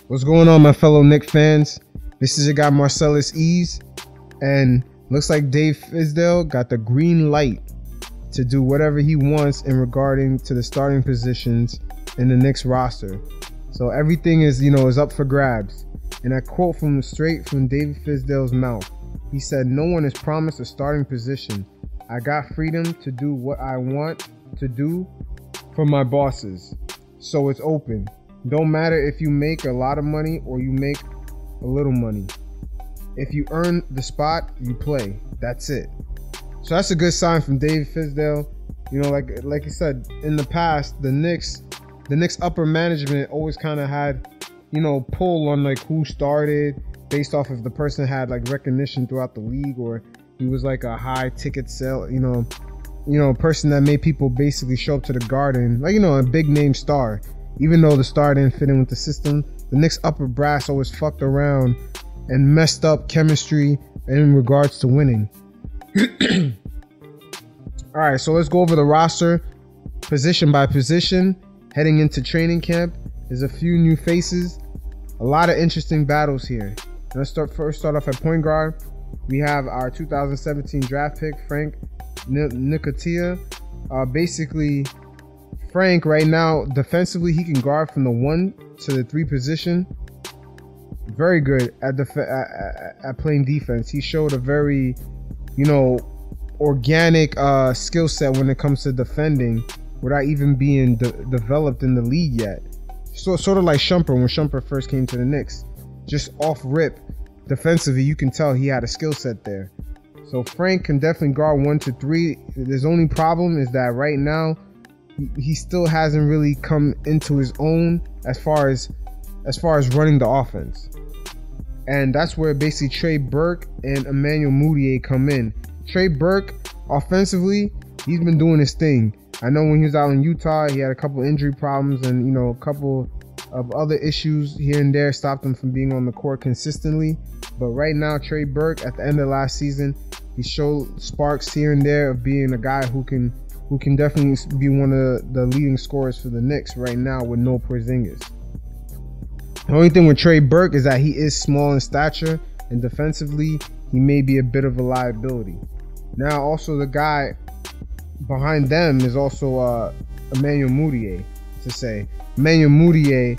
What's going on, my fellow Knicks fans? This is your guy Marcellus Ease, and looks like Dave Fizdale got the green light to do whatever he wants in regarding to the starting positions in the Knicks roster. So everything is, is up for grabs. And I quote straight from David Fizdale's mouth. He said, "No one is promised a starting position. I got freedom to do what I want to do from my bosses. So it's open. Don't matter if you make a lot of money or you make a little money. If you earn the spot, you play. That's it." So that's a good sign from Dave Fizdale. Like I said, in the past, the Knicks upper management always kind of had, pull on like who started based off if the person had like recognition throughout the league, or he was like a high ticket sale, a person that made people basically show up to the Garden, like, a big name star. Even though the star didn't fit in with the system, the Knicks upper brass always fucked around and messed up chemistry in regards to winning. All right, so let's go over the roster position by position. Heading into training camp, there's a few new faces, a lot of interesting battles here. Let's start off at point guard. We have our 2017 draft pick, Frank Ntilikina. Basically, Frank right now, defensively, he can guard from the 1 to the 3 position. Very good at playing defense. He showed a very, organic skill set when it comes to defending without even being developed in the league yet. So sort of like Shumpert when Shumpert first came to the Knicks. Just off rip, defensively, you can tell he had a skill set there. So Frank can definitely guard 1 to 3. His only problem is that right now, he still hasn't really come into his own as far as running the offense. And that's where basically Trey Burke and Emmanuel Mudiay come in. Trey Burke, offensively, he's been doing his thing. I know when he was out in Utah, he had a couple injury problems and, a couple of other issues here and there stopped him from being on the court consistently. But right now, Trey Burke, at the end of last season, he showed sparks here and there of being a guy who can definitely be one of the leading scorers for the Knicks right now with no Porzingis. The only thing with Trey Burke is that he is small in stature, and defensively, he may be a bit of a liability. Now, also the guy behind them is also Emmanuel Mudiay. To say Emmanuel Mudiay,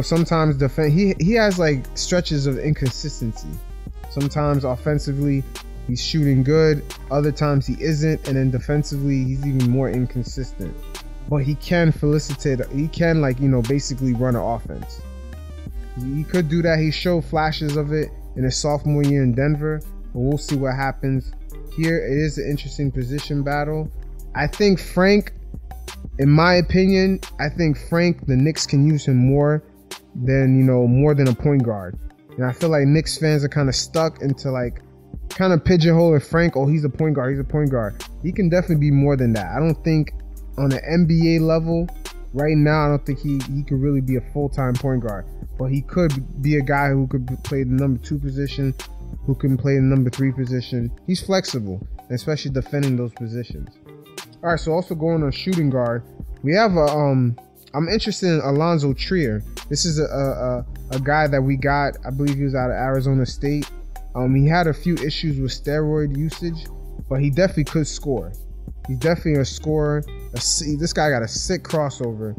sometimes he has like stretches of inconsistency. Sometimes offensively, he's shooting good. Other times he isn't, and then defensively, he's even more inconsistent. But he can basically run an offense. He could do that. He showed flashes of it in his sophomore year in Denver, but we'll see what happens. Here, it is an interesting position battle. I think Frank, in my opinion, the Knicks can use him more than a point guard. And I feel like Knicks fans are kind of stuck into kind of pigeonholing Frank. Oh, he's a point guard. He's a point guard. He can definitely be more than that. I don't think on an NBA level right now, I don't think he could really be a full-time point guard. But he could be a guy who could play the number 2 position, who can play the number 3 position. He's flexible, especially defending those positions. All right, so also going on shooting guard, we have I'm interested in Alonzo Trier. This is a guy that we got. I believe he was out of Arizona State. He had a few issues with steroid usage, but he definitely could score. He's definitely a scorer. This guy got a sick crossover.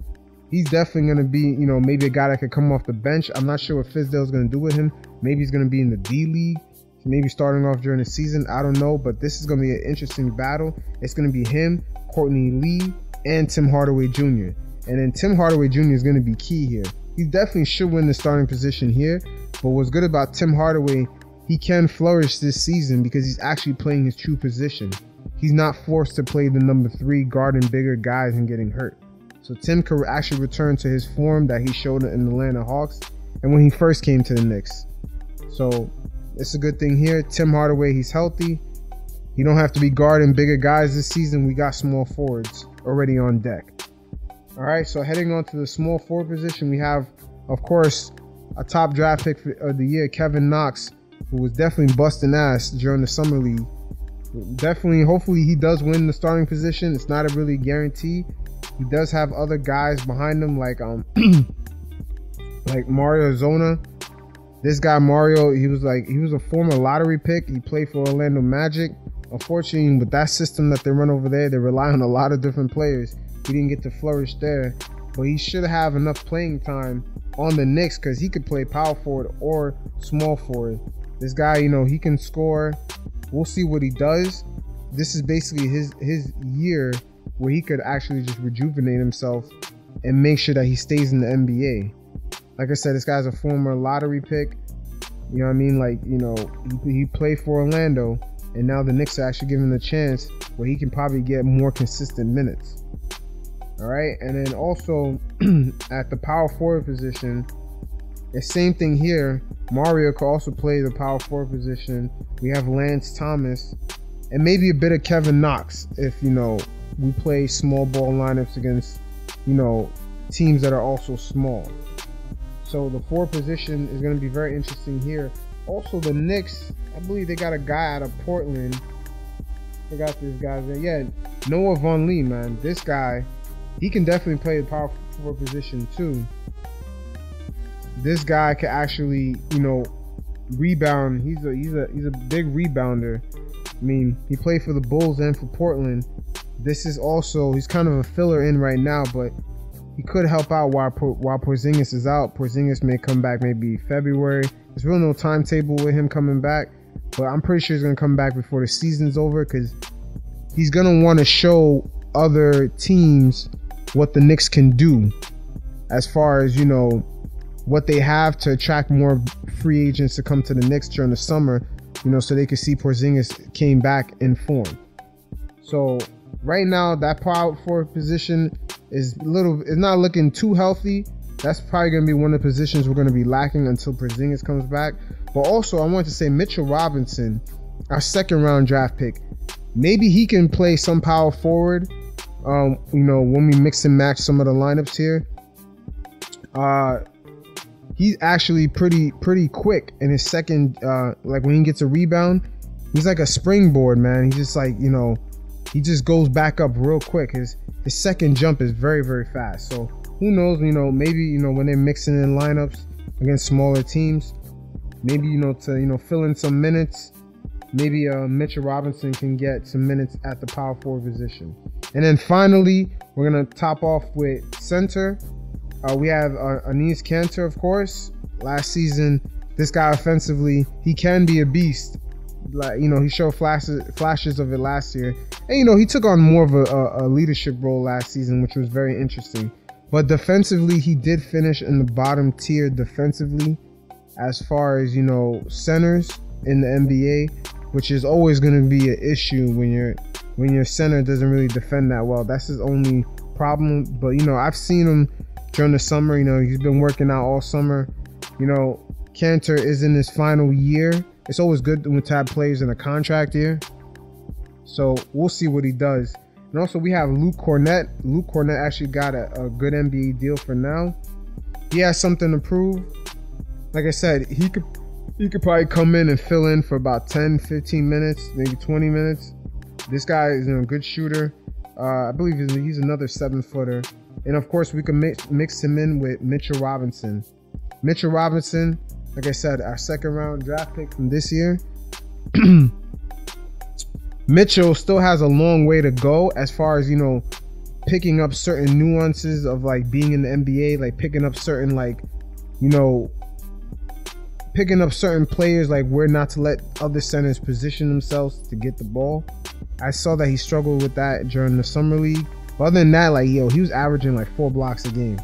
He's definitely going to be, maybe a guy that could come off the bench. I'm not sure what Fizdale's going to do with him. Maybe he's going to be in the D League. Maybe starting off during the season. I don't know, but this is going to be an interesting battle. It's going to be him, Courtney Lee, and Tim Hardaway Jr. And then Tim Hardaway Jr. is going to be key here. He definitely should win the starting position here. But what's good about Tim Hardaway, he can flourish this season because he's actually playing his true position. He's not forced to play the number 3 guarding bigger guys and getting hurt. So Tim could actually return to his form that he showed in the Atlanta Hawks and when he first came to the Knicks. So it's a good thing here. Tim Hardaway, he's healthy. He don't have to be guarding bigger guys this season. We got small forwards already on deck. All right, so heading on to the small forward position, we have, of course, a top draft pick of the year, Kevin Knox, who was definitely busting ass during the summer league. Definitely, hopefully he does win the starting position. It's not a really guarantee. He does have other guys behind him like like Mario Zona. This guy Mario, he was a former lottery pick. He played for Orlando Magic. Unfortunately, with that system that they run over there, they rely on a lot of different players. He didn't get to flourish there, but he should have enough playing time on the Knicks because he could play power forward or small forward. This guy, you know, he can score. We'll see what he does. This is basically his year where he could actually just rejuvenate himself and make sure that he stays in the NBA. Like I said, this guy's a former lottery pick. You know what I mean? Like, you know, he played for Orlando, and now the Knicks are actually giving him a chance where he can probably get more consistent minutes. All right, and then also at the power forward position, the same thing here. Mario could also play the power forward position. We have Lance Thomas and maybe a bit of Kevin Knox if, you know, we play small ball lineups against, you know, teams that are also small. So the forward position is going to be very interesting here. Also, the Knicks, I believe they got a guy out of Portland. Forgot this guy's name. Yeah, Noah Vonleh, man. This guy, he can definitely play the power forward position too. This guy can actually, you know, rebound. He's a big rebounder. I mean, he played for the Bulls and for Portland. This is also, he's kind of a filler in right now, but he could help out while Porzingis is out. Porzingis may come back maybe February. There's really no timetable with him coming back, but I'm pretty sure he's going to come back before the season's over because he's going to want to show other teams what the Knicks can do as far as, you know, what they have to attract more free agents to come to the Knicks during the summer, you know, so they could see Porzingis came back in form. So right now, that power forward position is not looking too healthy. That's probably going to be one of the positions we're going to be lacking until Porzingis comes back. But also, I want to say Mitchell Robinson, our second round draft pick, maybe he can play some power forward. You know, when we mix and match some of the lineups here, he's actually pretty quick in his second. Like when he gets a rebound, he's like a springboard, man. He's just like, you know, he just goes back up real quick. His second jump is very, very fast. So who knows, you know, maybe, you know, when they're mixing in lineups against smaller teams, maybe, you know, to, you know, fill in some minutes, maybe Mitchell Robinson can get some minutes at the power forward position. And then finally, we're going to top off with center. We have Anis Kanter, of course. Last season, this guy offensively, he can be a beast. Like, you know, he showed flashes of it last year. And, you know, he took on more of a leadership role last season, which was very interesting. But defensively, he did finish in the bottom tier defensively as far as, you know, centers in the NBA, which is always going to be an issue when your center doesn't really defend that well. That's his only problem. But, you know, I've seen him during the summer. You know, he's been working out all summer. You know, Kanter is in his final year. It's always good to have players in a contract year. So we'll see what he does. And also we have Luke Cornett. Luke Cornett actually got a good NBA deal for now. He has something to prove. Like I said, he could probably come in and fill in for about 10, 15 minutes, maybe 20 minutes. This guy is a good shooter. I believe he's another 7-footer. And of course, we can mix him in with Mitchell Robinson. Mitchell Robinson, like I said, our second round draft pick from this year. Mitchell still has a long way to go as far as, you know, picking up certain nuances of like being in the NBA, like picking up certain, like, you know, picking up certain players, like where not to let other centers position themselves to get the ball. I saw that he struggled with that during the summer league. But other than that, like, yo, he was averaging like 4 blocks a game.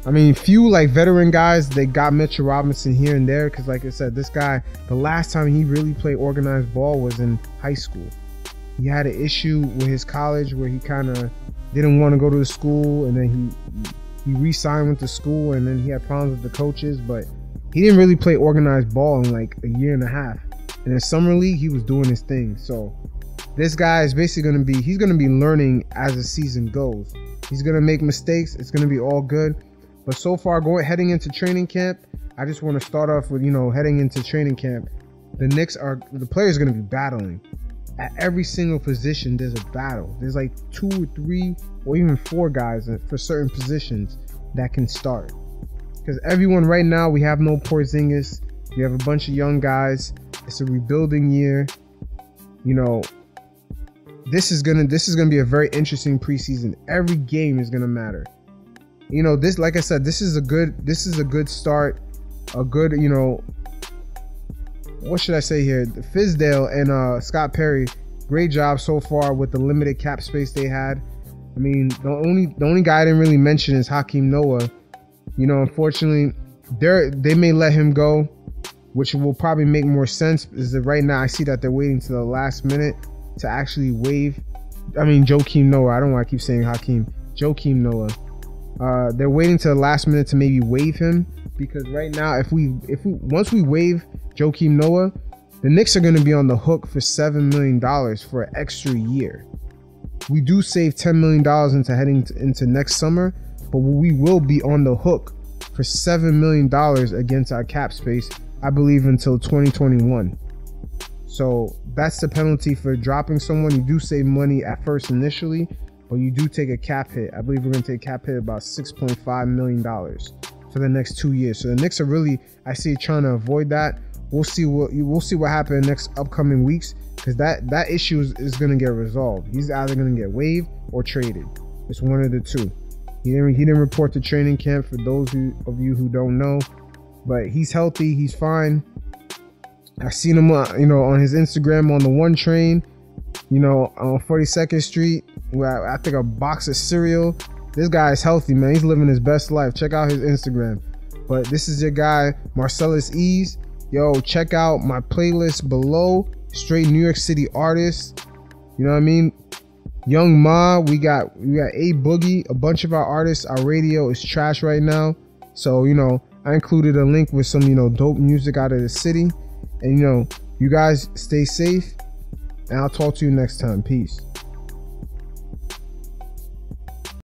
I mean, few like veteran guys, they got Mitchell Robinson here and there because, like I said, this guy, the last time he really played organized ball was in high school. He had an issue with his college where he kind of didn't want to go to the school, and then he re-signed with the school, and then he had problems with the coaches, but he didn't really play organized ball in like a year and a half. And in summer league, he was doing his thing. So this guy is basically going to be, he's going to be learning as the season goes. He's going to make mistakes. It's going to be all good. But so far, heading into training camp, I just want to start off with, you know, heading into training camp, the players are going to be battling. At every single position, there's a battle. There's like 2 or 3 or even 4 guys for certain positions that can start. Because everyone right now, we have no Porzingis. We have a bunch of young guys. It's a rebuilding year. You know, this is gonna be a very interesting preseason. Every game is gonna matter. You know, this, like I said, this is a good start. A good, you know, what should I say here? Fizdale and Scott Perry, great job so far with the limited cap space they had. I mean, the only guy I didn't really mention is Hakeem Noah. You know, unfortunately, they may let him go, which will probably make more sense. Is that right now I see that they're waiting to the last minute to actually waive. I mean, Joakim Noah. I don't want to keep saying Hakeem. Joakim Noah. They're waiting to the last minute to maybe waive him, because right now, if we once we waive Joakim Noah, the Knicks are going to be on the hook for $7 million for an extra year. We do save $10 million into heading into next summer, but we will be on the hook for $7 million against our cap space, I believe, until 2021. So that's the penalty for dropping someone. You do save money at first initially, but you do take a cap hit. I believe we're going to take a cap hit about $6.5 million for the next 2 years. So the Knicks are really, I see, trying to avoid that. We'll see what happens in the next upcoming weeks, because that issue is going to get resolved. He's either going to get waived or traded. It's one of the two. He didn't report to training camp, for those of you who don't know, but he's healthy. He's fine. I've seen him, you know, on his Instagram on the one train, you know, on 42nd Street, where I think a box of cereal. This guy is healthy, man. He's living his best life. Check out his Instagram. But this is your guy, Marcellus Ease. Yo, check out my playlist below. Straight New York City artists. You know what I mean? Young Ma, we got A Boogie. A bunch of our artists. Our radio is trash right now. So, you know, I included a link with some, you know, dope music out of the city. And, you know, you guys stay safe. And I'll talk to you next time. Peace.